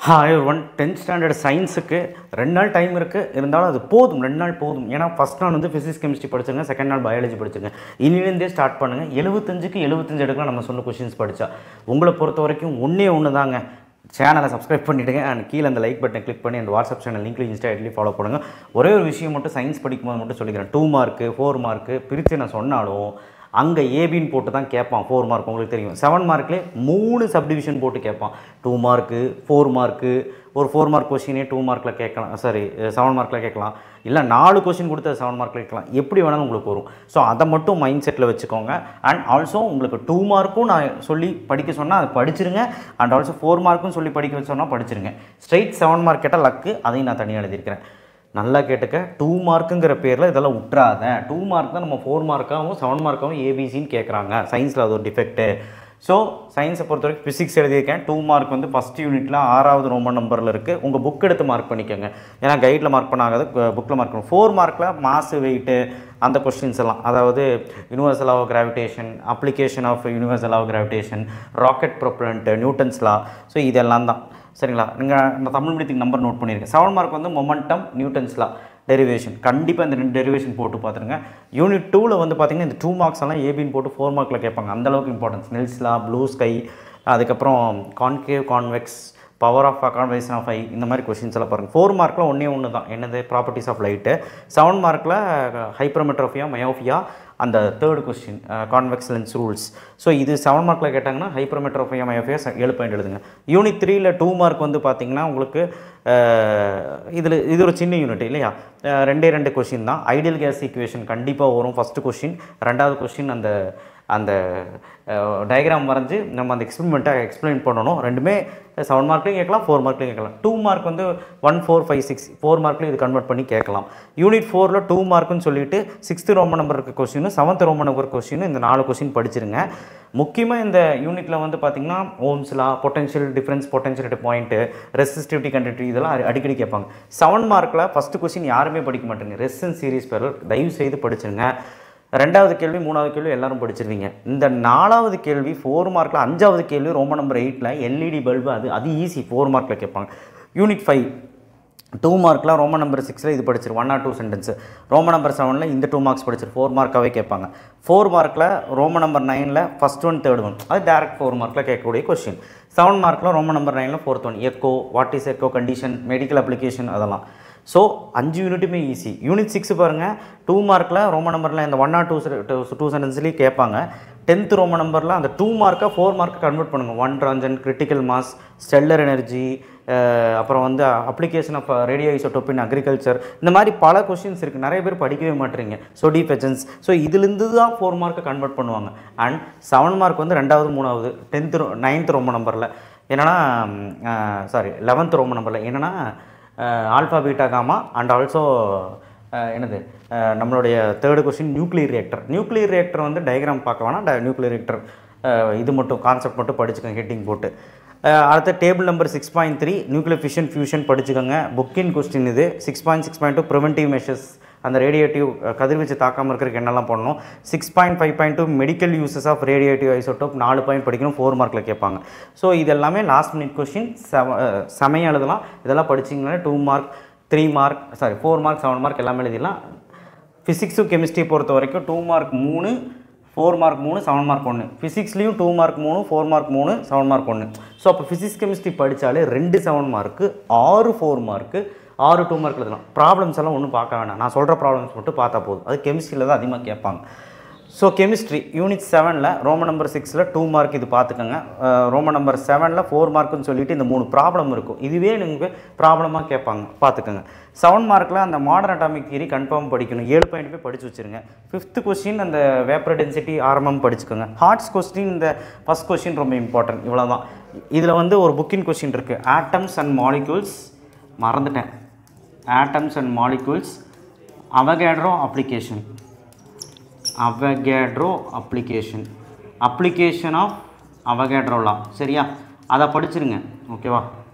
Hi one 10th standard சயின்ஸுக்கு 2 நாள் time இருக்குது. இருந்தாலும் அது போதும், 2 நாள் போதும். ஏன்னா ஃபஸ்ட் நாள் வந்து ஃபிசிக்ஸ் கெமிஸ்ட்ரி படிச்சுங்க, செகண்ட் நாள் பயாலஜி படிச்சுங்க. இனிலேருந்தே ஸ்டார்ட் பண்ணுங்கள். 75க்கு 75 எடுக்கலாம் நம்ம சொன்ன கொஷின்ஸ் படித்தா. உங்களை பொறுத்த வரைக்கும் ஒன்று தாங்க. சேனலை சப்ஸ்கிரைப் பண்ணிவிடுங்க அண்ட் கீழே அந்த லைக் பட்டனை கிளிக் பண்ணி அந்த வாட்ஸ்அப் சேனல் லிங்க்ல இன்ஸ்டா ஐடிலையும் ஃபாலோ பண்ணுங்கள். ஒரே ஒரு விஷயம் மட்டும் சயின்ஸ் படிக்கும்போது மட்டும் சொல்லிக்கிறேன். 2 மார்க்கு 4 மார்க்கு பிரித்து நான் சொன்னாலும் அங்கே ஏபின்னு போட்டு தான் கேட்பான். 4 மார்க் உங்களுக்கு தெரியும். 7 மார்க்லேயே 3 சப்டிவிஷன் போட்டு கேட்பான். 2 மார்க்கு 4 மார்க்கு ஒரு 4 மார்க் கொஷினே 2 மார்க்கில் கேட்கலாம், 7 மார்க்கில் கேட்கலாம். இல்லை 4 கொஷின் கொடுத்து 7 மார்க்கில் கேட்கலாம். எப்படி வேணாலும் உங்களுக்கு வரும். ஸோ அதை மட்டும் மைண்ட் செட்டில் வச்சுக்கோங்க. அண்ட் ஆல்சோ உங்களுக்கு 2 மார்க்கும் நான் சொல்லி படிக்க சொன்னால் அதை படிச்சிருங்க. அண்ட் ஆல்சோ 4 மார்க்கும் சொல்லி படிக்க சொன்னால் படிச்சிருங்க. ஸ்ட்ரைட் 7 மார்க் கேட்டால் லக்கு, அதையும் நான் தனியாக எழுதியிருக்கிறேன். நல்லா கேட்டுக்க. 2 மார்க்குங்கிற பேரில் இதெல்லாம் விட்டுறாத. 2 மார்க் தான் நம்ம 4 மார்க்காகவும் 7 மார்க்காகவும் ஏபிசின்னு கேட்குறாங்க. சயின்ஸில் அது ஒரு டிஃபெக்ட்டு. ஸோ சயின்ஸை பொறுத்த வரைக்கும் ஃபிசிக்ஸ் எழுதியிருக்கேன். 2 மார்க் வந்து ஃபஸ்ட் யூனிட்டில் 6வது ரோமன் நம்பரில் இருக்குது. உங்கள் புக் எடுத்து மார்க் பண்ணிக்கோங்க. ஏன்னா கைடில் மார்க் பண்ணாத புக்கில் மார்க் பண்ணணும். 4 மார்க்கில் மாசு வெயிட்டு அந்த கொஸ்டின்ஸ் எல்லாம், அதாவது universal of gravitation, application of universal of gravitation, rocket propellant, Newton's law. So இதெல்லாம் தான் சரிங்களா. நீங்கள் தமிழ் மீடியத்துக்கு நம்பர் நோட் பண்ணியிருக்கேன். 7 மார்க் வந்து மொமெண்டம், நியூட்டன்ஸ் லா, டெரிவேஷன். கண்டிப்பாக இந்த 2 டெரிவேஷன் போட்டு பார்த்துருங்க. யூனிட் 2ல் வந்து பார்த்திங்கன்னா இந்த 2 மார்க்ஸ் எல்லாம் ஏபின்னு போட்டு 4 மார்க்கில் கேட்பாங்க. அந்தளவுக்கு importance. Snell's law, blue sky, அதுக்கப்புறம் concave convex, power of convection of eye, இந்த மாதிரி கொஷின்ஸ் எல்லாம் பாருங்கள். 4 மார்க்கில் ஒன்று தான், என்னது ப்ராப்பர்ட்டிஸ் ஆஃப் லைட்டு. 7 மார்க்கில் ஹைப்பர்மெட்ரோஃபியா, மயோஃபியா, அந்த 3rd question convex lens rules. So இது 7 மார்க்கில் கேட்டாங்கன்னா ஹைப்பர்மெட்ரோஃபியா, மயோஃபியா 7 பாயிண்ட் எழுதுங்க. யூனிட் 3ல் 2 மார்க் வந்து பார்த்திங்கன்னா உங்களுக்கு இது ஒரு சின்ன யூனிட் இல்லையா. 2 கொஷின் தான். ஐடியல் கேஸ் ஈக்குவேஷன் கண்டிப்பாக வரும் ஃபஸ்ட்டு கொஷின். 2வது கொஷின் அந்த டயக்ராம் வரைஞ்சி நம்ம அந்த எக்ஸ்பெரிமெண்ட்டை எக்ஸ்பிளைன் பண்ணணும். ரெண்டுமே 7 மார்க்லையும் கேட்கலாம், 4 மார்க்லையும் கேட்கலாம். 2 மார்க் வந்து 1, 4, 5, 6 4 மார்க்லையும் இது கன்வெர்ட் பண்ணி கேட்கலாம். யூனிட் 4ல் 2 மார்க்குன்னு சொல்லிட்டு 6th ரோமன் நம்பர் இருக்க கொஸ்டினும் 7th ரோமன் நம்பர் கொஸ்டினும் இந்த 4 கொஸ்டின் படிச்சிருங்க. முக்கியமாக இந்த யூனிட்டில் வந்து பார்த்திங்கன்னா Ohm's law, potential difference, potential point, resistivity, conductivity இதெல்லாம் அடிக்கடி கேட்பாங்க. 7 மார்க்கில் ஃபஸ்ட்டு கொஸ்டின் யாருமே படிக்க மாட்டேங்க. ரெசிஸ்டன்ஸ் சீரிஸ் பேரல் தயவு செய்து படிச்சிருங்க. 2வது கேள்வி 3வது கேள்வி எல்லாரும் படிச்சிருவீங்க. இந்த 4வது கேள்வி 4 மார்க்கில் 5வது கேள்வி ரோமன் நம்பர் 8ல் எல்இடி பல்பு, அது ஈஸி 4 மார்க்கில் கேட்பாங்க. யூனிட் 5 2 மார்க்கில் ரோமன் நம்பர் 6ல் இது படிச்சிரு 1 or 2 சென்டென்ஸு. ரோமன் நம்பர் 7ல் இந்த 2 மார்க்ஸ் படிச்சிரு 4 மார்க்காகவே கேட்பாங்க. 4 மார்க்கில் ரோமன் நம்பர் 9ல் ஃபஸ்ட் 1 3rd 1 அது டேரக்ட் 4 மார்க்கில் கேட்கக்கூடிய கொஸ்டின். 7 மார்க்கில் ரோமன் நம்பர் 9ல் 4th 1 echo, what is echo condition, medical application அதெல்லாம். ஸோ 5 யூனிட்டுமே ஈஸி. யூனிட் 6 பாருங்கள். 2 மார்க்கில் ரோமன் நம்பரில் இந்த 1 or 2 சென்டென்ஸ்லேயும் கேட்பாங்க. 10th ரோமன் நம்பரில் அந்த 2 மார்க்கை 4 மார்க்கை கன்வெர்ட் பண்ணுங்கள். 1 transition, critical mass, stellar energy, அப்புறம் வந்து application of radio isotope in agriculture, இந்த மாதிரி பல கொஸ்டின்ஸ் இருக்குது. நிறைய பேர் படிக்கவே மாட்டேறீங்க. சொடி பெஜன்ஸ். ஸோ இதுலேருந்து தான் 4 மார்க்கை கன்வெர்ட் பண்ணுவாங்க. அண்ட் 7 மார்க் வந்து 2வது 3வது 9th ரோமன் நம்பரில் என்னென்னா 11th ரோமன் நம்பரில் என்னென்னா alpha beta gamma and also என்னது நம்மளுடைய 3rd கொஸ்டின் நியூக்ளியர் ரியாக்டர் வந்து டயக்ராம் பார்க்க வேணாம். நியூக்ளியர் ரியாக்டர் இது மட்டும் கான்செப்ட் மட்டும் படிச்சுக்கோங்க ஹெட்டிங் போட்டு. அடுத்த table number 6.3 nuclear fission fusion படிச்சுக்கோங்க. புக்கின் கொஸ்டின் இது. 6.6.2 ப்ரிவென்டிவ் மெஷர்ஸ், அந்த ரேடியேட்டிவ் கதிர்வீச்சு தாக்காமல் இருக்கிறதுக்கு என்னெல்லாம் பண்ணணும். 6.5.2 medical uses of radioactive isotope 4 point படிக்கணும். 4 மார்க்கில் கேட்பாங்க. ஸோ இது எல்லாமே லாஸ்ட் மினிட் கொஸ்டின். செமையாக எழுதலாம். இதெல்லாம் படிச்சிங்கன்னா 2 மார்க் 3 மார்க் 4 மார்க் 7 மார்க் எல்லாமே எழுதிடலாம். ஃபிசிக்ஸும் கெமிஸ்ட்ரி பொறுத்த வரைக்கும் 2 மார்க் 3, 4 மார்க் 3, 7 மார்க் 1. ஃபிசிக்ஸ்லேயும் 2 மார்க் 3, 4 மார்க் 3, 7 மார்க் 1. ஸோ அப்போ ஃபிசிக்ஸ் கெமிஸ்ட்ரி படித்தாலே 2 7 மார்க்கு, 6 4 மார்க்கு, 6 2 மார்க் எழுதலாம். ப்ராப்ளம்ஸ் எல்லாம் ஒன்றும் பார்க்க வேணாம். நான் சொல்கிற ப்ராப்ளம்ஸ் மட்டும் பார்த்தா போதும். அது கெமிஸ்ட்ரியில் தான் அதிகமாக கேட்பாங்க. ஸோ கெமிஸ்ட்ரி யூனிட் 7ல் ரோமன் நம்பர் 6ல் 2 மார்க் இது பார்த்துக்கோங்க. ரோமன் நம்பர் 7ல் 4 மார்க்குன்னு சொல்லிட்டு இந்த 3 ப்ராப்ளம் இருக்கும். இதுவே நீங்கள் ப்ராப்ளமாக கேட்பாங்க, பார்த்துக்கோங்க. 7 மார்க்கில் அந்த மாடர்ன் அட்டாமிக் தியரி கன்ஃபார்ம் படிக்கணும். 7 பாயிண்ட் போய் படித்து வச்சுருங்க. 5th கொஸ்டின் அந்த வேப்பர் டென்சிட்டி ஆர்எம்எம் படிச்சுக்கோங்க. ஹார்ட்ஸ் கொஸ்டின் இந்த ஃபஸ்ட் கொஸ்டின் ரொம்ப இம்பார்ட்டன்ட். இவ்வளோ தான். இதில் வந்து ஒரு புக்கின் கொஸ்டின் இருக்குது. ஆட்டம்ஸ் அண்ட் மாலிக்யூல்ஸ், மறந்துட்டேன். Atoms and molecules, Avogadro application of Avogadro law. சரியா, அதை படிச்சிருங்க. ஓகேவா,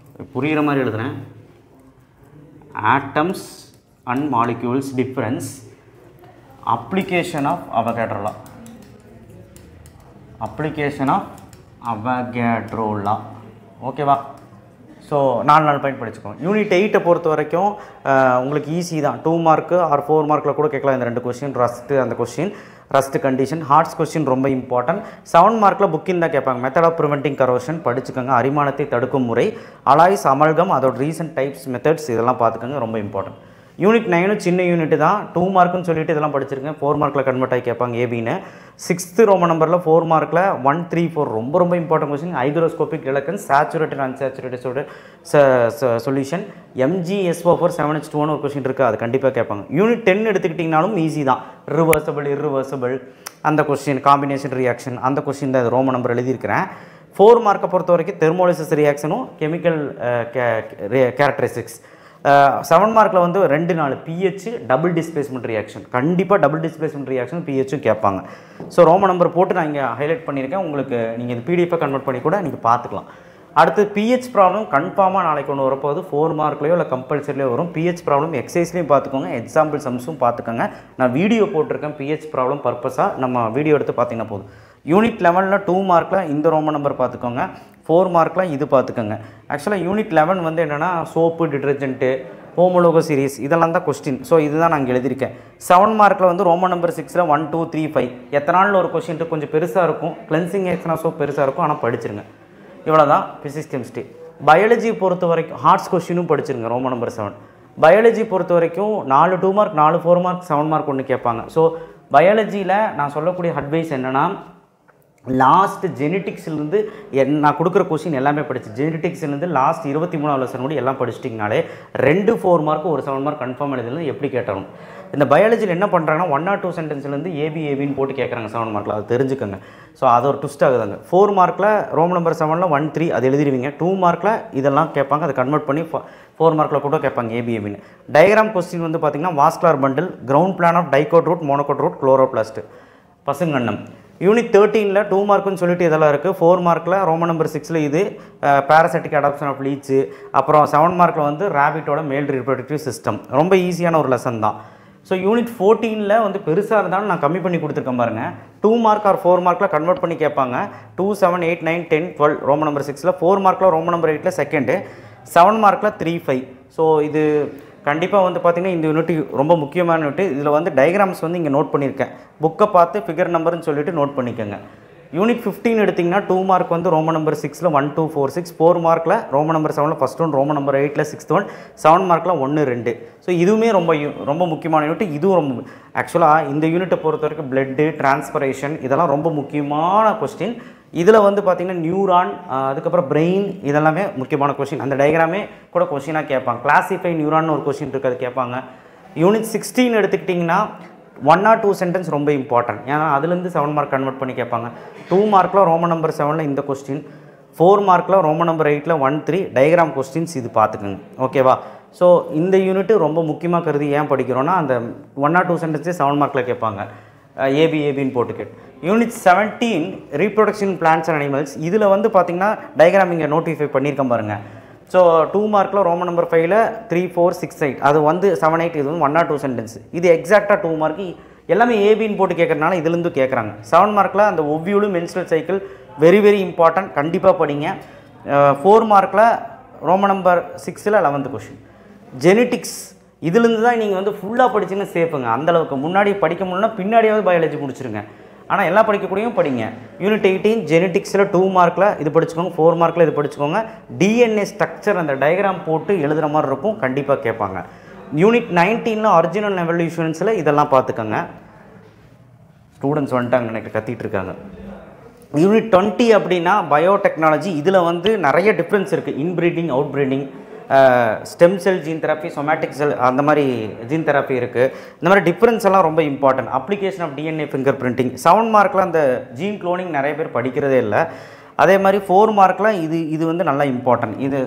புரிகிற மாதிரி எழுதுகிறேன். Atoms and molecules difference, application of Avogadro law. ஓகேவா. ஸோ 4 பாயிண்ட் படிச்சுக்கோங்க. யூனிட் 8 பொறுத்த வரைக்கும் உங்களுக்கு ஈஸி தான். 2 மார்க்கு ஆர் 4 மார்க்கில் கூட கேட்கலாம் இந்த 2 கொஸ்டின். அந்த question rust condition hearts question ரொம்ப இம்பார்ட்டன்ட். 7 மார்க்கில் புக்கின் தான் கேட்பாங்க. மெத்தட் ஆஃப் ப்ரிவென்டிங் கரோஷன் படிச்சுக்கோங்க. அரிமானத்தை தடுக்கும் முறை, அலாய்ஸ், அமல்கம், அதோட ரீசன்ட் டைப்ஸ், மெத்தட்ஸ் இதெல்லாம் பார்த்துக்கோங்க, ரொம்ப இம்பார்ட்டன்ட். யூனிட் 9 சின்ன யூனிட் தான். 2 மார்க்குன்னு சொல்லிட்டு இதெல்லாம் படிச்சிருக்கேன். 4 மார்க்கில் கன்வெர்ட் ஆகி கேட்பாங்க ஏபின்னு. 6th ரோமன் நம்பரில் 4 மார்க்கில் 1, 3, 4 ரொம்ப இம்பார்ட்டன்ட் கொஸ்டின். ஹைக்ரோஸ்கோபிக் ரிலக்கன்ஸ், சேச்சுரேட்டட் அன்சேச்சுரேட்டஸோட சொல்யூஷன். MgSO4 7H2 ஒரு கொஸ்டின் இருக்குது, அது கண்டிப்பாக கேட்பாங்க. யூனிட் 10 எடுத்துக்கிட்டிங்கனாலும் ஈஸி தான். ரிவர்சபிள், இர்ரிவர்சபிள் அந்த கொஸ்டின், காம்பினேஷன் ரியாக்ஷன் அந்த கொஸ்டின் தான். ரோமன் நம்பர் எழுதியிருக்கிறேன். 4 மார்க்கை பொறுத்த வரைக்கும் தெர்மோலிசிஸ் ரியாக்ஷனும் கெமிக்கல் கேரக்டரிஸ்டிக்ஸ். 7 மார்க்கில் வந்து 2-4 pH டபுள் டிஸ்பிளேஸ்மெண்ட் ரியாக்ஷன், கண்டிப்பாக டபுள் டிஸ்பிளேஸ்மெண்ட் ரியாக்ஷன் pHும் கேட்பாங்க. ஸோ ரோமன் நம்பர் போட்டு நான் இங்கே ஹைலைட் பண்ணியிருக்கேன். உங்களுக்கு நீங்கள் இது PDF கன்வெர்ட் பண்ணி கூட நீங்கள் பார்த்துக்கலாம். அடுத்து pH ப்ராப்ளம் கன்ஃபார்மாக நாளைக்கு ஒன்று வரப்போகுது. 4 மார்க்லேயோ இல்லை கம்பல்சரிலையோ வரும். pH ப்ராப்ளம் எக்ஸசைஸ்லையும் பார்த்துக்கோங்க, எக்ஸாம்பிள் சம்ஸும் பார்த்துக்கோங்க. நான் வீடியோ போட்டிருக்கேன் pH ப்ராப்ளம் பர்பஸாக, நம்ம வீடியோ எடுத்து பார்த்தீங்கன்னா போதும். யூனிட் 11 2 மார்க்கில் இந்த ரோமன் நம்பர் பார்த்துக்கோங்க. 4 மார்க்கில் இது பார்த்துக்கோங்க. ஆக்சுவலாக யூனிட் 11 வந்து என்னென்னா சோப்பு, டிட்டர்ஜென்ட்டு, ஹோமோலோகோ சீரிஸ் இதெல்லாம் தான் கொஸ்டின். ஸோ இதுதான் நான் இங்கே எழுதியிருக்கேன். 7 மார்க்கில் வந்து ரோமன் நம்பர் 6ல் 1, 2, 3, 5 எத்தனாலில் ஒரு கொஸ்டின் கொஞ்சம் பெருசாக இருக்கும். கிளென்சிங் ஆக்ஷனா சோப் பெருசாக இருக்கும், ஆனால் படிச்சிருங்க. இவ்வளோ தான் ஃபிசிக்ஸ் கெமிஸ்ட்ரி. பயாலஜி பொறுத்த வரைக்கும் ஹார்ட்ஸ் கொஸ்டினும் படிச்சிருங்க. Roman number 7. பயாலஜி பொறுத்த வரைக்கும் 4 2 மார்க், 4 4 மார்க், 7 மார்க் ஒன்று கேட்பாங்க. ஸோ பயாலஜியில் நான் சொல்லக்கூடிய அட்வைஸ் என்னென்னா, லாஸ்ட் ஜெனட்டிக்ஸ்லேருந்து நான் கொடுக்குற கொஸ்டின் எல்லாமே படிச்சு, ஜெனட்டிக்ஸ்லேருந்து லாஸ்ட் 23வது லெசன் கூட எல்லாம் படிச்சிட்டிங்கனாலே 2 4 மார்க்கு ஒரு 7 மார்க் கன்ஃபார்ம் எழுதலாம். எப்படி கேட்டாலும் இந்த பயாலஜியில் என்ன பண்ணுறாங்கன்னா 1 or 2 சென்டென்ஸ்லேருந்து ஏபின்னு போட்டு கேட்குறாங்க 7 மார்க்கில், அது தெரிஞ்சுக்கோங்க. ஸோ அது ஒரு ட்விஸ்ட் ஆகுதாங்க. 4 மார்க்கில் ரோமன் நம்பர் 7ல் 1, 3 அது எழுதிடுவீங்க. 2 மார்க்கில் இதெல்லாம் கேட்பாங்க, அதை கன்வெர்ட் பண்ணி 4 மார்க்கில் கூட கேட்பாங்க ஏபின்னு. டயக்ராம் கொஸ்டின் வந்து பார்த்திங்கன்னா vascular bundle, ground plan of dicot root, monocot root, chloroplast, பசுங்கண்ணம். யூனிட் 13ல் 2 மார்க்குன்னு சொல்லிட்டு இதெல்லாம் இருக்குது. 4 மார்க்கில் ரோமன் நம்பர் 6ல் இது பேராசைட்டிக் அடாப்ஷன் ஆஃப் லீச்சு. அப்புறம் 7 மார்க்கில் வந்து ரேபிட்டோட மேல் ரீப்ரொடக்டிவ் சிஸ்டம். ரொம்ப ஈஸியான ஒரு லெசன் தான். ஸோ யூனிட் 14ல் வந்து பெருசாக இருந்தாலும் நான் கம்மி பண்ணி கொடுத்துருக்கேன் பாருங்கள். 2 மார்க் ஆர் 4 மார்க்கில் கன்வெர்ட் பண்ணி கேட்பாங்க. 2, 7, 8, 9, 10, 12 ரோமன் நம்பர் 6ல். 4 மார்க்கில் ரோமன் நம்பர் 8ல் செகண்டு. 7 மார்க்கில் 3, 5. ஸோ இது கண்டிப்பாக வந்து பார்த்திங்கன்னா இந்த யூனிட் ரொம்ப முக்கியமான யூனிட். இதில் வந்து டயக்ராம்ஸ் வந்து இங்கே நோட் பண்ணியிருக்கேன். புக்கை பார்த்து ஃபிகர் நம்பர்னு சொல்லிட்டு நோட் பண்ணிக்கோங்க. யூனிட் 15 எடுத்திங்கன்னா 2 மார்க் வந்து ரோமன் நம்பர் 6ல் 1, 2, 4, 6. 4 மார்க்கில் ரோமன் நம்பர் 7ல் ஃபஸ்ட் ஒன், ரோமன் நம்பர் 8ல் 6th ஒன், 7 மார்க்கில் 1, 2. ஸோ இதுவுமே ரொம்ப முக்கியமான யூனிட். இதுவும் ரொம்ப ஆக்சுவலாக இந்த யூனிட்டை பொறுத்த வரைக்கும் பிளட்டு, டிரான்ஸ்பரேஷன் இதெல்லாம் ரொம்ப முக்கியமான கொஸ்டின். இதில் வந்து பார்த்திங்கன்னா நியூரான், அதுக்கப்புறம் பிரெயின் இதெல்லாமே முக்கியமான கொஸ்டின். அந்த டயக்ராமே கூட கொஸ்டினாக கேட்பாங்க. கிளாசிஃபை நியூரான் ஒரு கொஸ்டின் இருக்குது, அது கேட்பாங்க. யூனிட் 16 எடுத்துக்கிட்டிங்கன்னா 1 or 2 சென்டென்ஸ் ரொம்ப இம்பார்ட்டன்ட். ஏன்னா அதுலேருந்து 7 மார்க் கன்வெர்ட் பண்ணி கேட்பாங்க. 2 மார்க்கில் ரோமன் நம்பர் 7ல் இந்த கொஸ்டின். 4 மார்க்கில் ரோமன் நம்பர் 8ல் 1, 3 டயக்ராம் கொஸ்டின்ஸ் இது பார்த்துக்குங்க. ஓகேவா? ஸோ இந்த யூனிட்டு ரொம்ப முக்கியமாக கருதி ஏன் படிக்கிறோன்னா, அந்த 1 or 2 சென்டென்ஸே 7 மார்க்கில் கேட்பாங்க. ஏபின்னு போட்டுக்கிட்டு. Unit 17 reproduction plants and animals. இதில் வந்து பார்த்திங்கன்னா டயக்ராம் இங்கே நோட்டிஃபை பண்ணியிருக்கேன் பாருங்கள். ஸோ 2 மார்க்கில் ரோமன் நம்பர் 5ல் 3, 4, 6, 8 அது வந்து 7, 8 இது வந்து 1 or 2 சென்டென்ஸ். இது எக்ஸாக்டாக 2 மார்க்கு எல்லாமே ஏபின்னு போட்டு கேட்குறதுனால இதுலேருந்து கேட்குறாங்க. 7 மார்க்கில் அந்த ஒவ்வியூலு மென்ஸ்ட்ரல் சைக்கிள் வெரி இம்பார்ட்டன்ட், கண்டிப்பாக படிங்க. 4 மார்க்கில் ரோமன் நம்பர் 6ல் 11th கொஸ்டின். ஜெனட்டிக்ஸ் இதுலேருந்து தான் நீங்கள் வந்து ஃபுல்லாக படிச்சுன்னு சேஃபுங்க. அந்தளவுக்கு முன்னாடி படிக்க முடியலன்னா பின்னாடியாவது பயாலஜி முடிச்சிருங்க. ஆனால் எல்லாம் படிக்கக்கூடியும் படிங்க. யூனிட் 18 ஜெனட்டிக்ஸில் 2 மார்க்கில் இது படிச்சுக்கோங்க. 4 மார்க்கில் இது படிச்சுக்கோங்க. டிஎன்ஏ ஸ்ட்ரக்சர் அந்த டயக்ராம் போட்டு எழுதுகிற மாதிரி இருக்கும், கண்டிப்பாக கேட்பாங்க. யூனிட் 19ல் ஒரிஜினல் எவல்யூஷன்ஸில் இதெல்லாம் பார்த்துக்கோங்க. ஸ்டூடெண்ட்ஸ் வந்துட்டாங்க எனக்கு கத்திட்டு இருக்காங்க. யூனிட் 20 அப்படின்னா பயோடெக்னாலஜி. இதில் வந்து நிறைய டிஃப்ரென்ஸ் இருக்குது. Inbreeding, outbreeding, stem cell gene therapy, somatic cell அந்த மாதிரி ஜீன் தெரப்பி இருக்குது. இந்த மாதிரி டிஃப்ரென்ஸ் எல்லாம் ரொம்ப important. Application of DNA finger printing. 7 மார்க்கில் அந்த ஜீன் குளோனிங் நிறைய பேர் படிக்கிறதே இல்லை. அதே மாதிரி 4 மார்க்கில் இது வந்து நல்லா இம்பார்ட்டன்ட். இது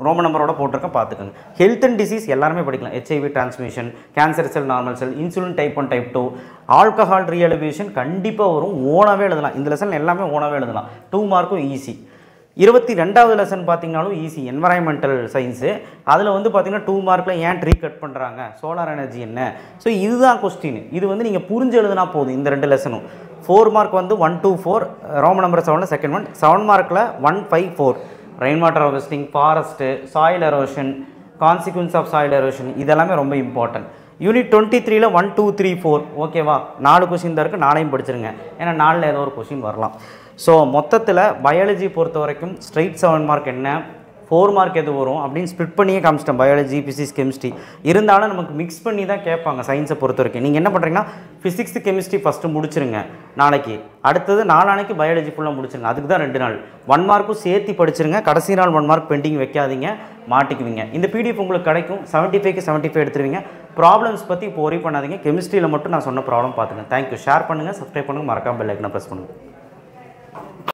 ரோமன் நம்பரோட போட்டிருக்கேன், பார்த்துக்கோங்க. ஹெல்த் அண்ட் டிசீஸ் எல்லாருமே படிக்கலாம். HIV transmission, cancer cell, normal cell, insulin type 1, type 2, alcohol ரீஎலிவேஷன் கண்டிப்பாக வரும். ஓனாகவே எழுதலாம். இந்த லெசன் எல்லாமே ஓனாகவே எழுதலாம். 2 மார்க்கும் ஈஸி. 22வது லெசன் பார்த்தீங்கன்னாலும் ஈஸி, என்வரான்மெண்டல் சயின்ஸு. அதில் வந்து பார்த்தீங்கன்னா 2 மார்க்கில் ஏன் ட்ரீ கட் பண்ணுறாங்க, சோலார் எனர்ஜி என்ன. ஸோ இதுதான் கொஸ்டின். இது வந்து நீங்கள் புரிஞ்சு எழுதுனா போதும். இந்த 2 லெசனும் 4 மார்க் வந்து 1, 2, 4 ரோமன் நம்பர் 7ல் செகண்ட் ஒன். 7 மார்க்கில் 1, 5, 4 rain water harvesting, forest, soil erosion, consequences of soil erosion, இதெல்லாமே ரொம்ப இம்பார்ட்டன்ட். யூனிட் 23ல் 1 2 3 4 ஓகேவா, 4 கொஷின் தான் இருக்குது, 4ஐயும் படிச்சிருங்க. ஏன்னா 4ல் ஏதோ ஒரு கொஷின் வரலாம். ஸோ மொத்தத்தில் பயாலஜி பொறுத்த வரைக்கும் ஸ்ட்ரைட் 7 மார்க் என்ன, 4 மார்க் எது வரும் அப்படின்னு ஸ்ப்ளிட் பண்ணியே காமிச்சிட்டேன். பயாலஜி, ஃபிசிக்ஸ், கெமிஸ்ட்ரி இருந்தாலும் நமக்கு மிக்ஸ் பண்ணி தான் கேட்பாங்க சயின்ஸை பொறுத்த வரைக்கும். நீங்கள் என்ன பண்ணுறீங்கன்னா ஃபிசிக்ஸ் கெமிஸ்ட்ரி ஃபஸ்ட்டு முடிச்சிருங்க நாளைக்கு, அடுத்தது நாளானைக்கு பயாலஜி ஃபுல்லாக முடிச்சிருங்க. அதுக்கு தான் 2 நாள் 1 மார்க்கும் சேர்த்து படிச்சிருங்க. கடைசி நாள் 1 மார்க் பெண்டிங் வைக்காதீங்க, மாட்டிக்குவீங்க. இந்த பிடிஎஃப் உங்களுக்கு கிடைக்கும். 75க்கு 75 எடுத்துருவீங்க. ப்ராப்ளம்ஸ் பற்றி இப்போ ஒரி பண்ணாதீங்க. கெமிஸ்ட்ரியில் மட்டும் நான் சொன்ன ப்ராப்ளம் பார்த்துங்க. தேங்க்யூ. ஷேர் பண்ணுங்கள், சப்ஸ்கிரைப் பண்ணுங்கள், மறக்காமல் பெல் ஐக்கனை ப்ரெஸ் பண்ணுங்கள்.